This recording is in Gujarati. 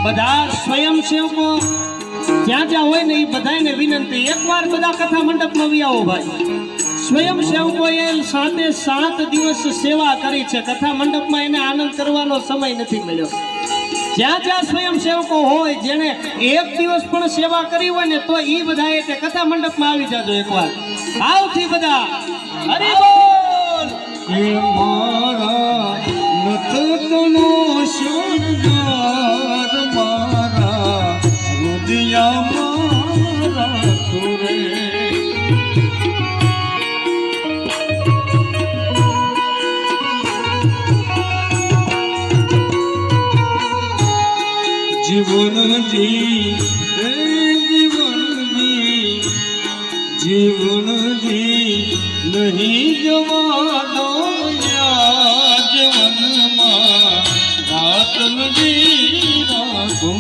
બધા સ્વયંસેવકો જ્યાં જ્યાં હોય ને એ બધાને વિનંતી, એકવાર બધા કથા મંડપમાં આવી આવો ભાઈ. સ્વયંસેવકોએ 7 દિવસ સેવા કરી છે. કથા મંડપમાં એને આનંદ કરવાનો સમય નથી મળ્યો. જ્યાં જ્યાં સ્વયંસેવકો હોય જેને એક દિવસ પણ સેવા કરી હોય ને તો એ બધા તે કથા મંડપમાં આવી જાજો એકવાર. આવથી બધા હરી બોલ. હે મારા નતનો શણગાર મારા રુદિયા મારા સુરે જીવનજી જીવનજી નહીં જવા દો જીવનમાં રાતનજી રાખો.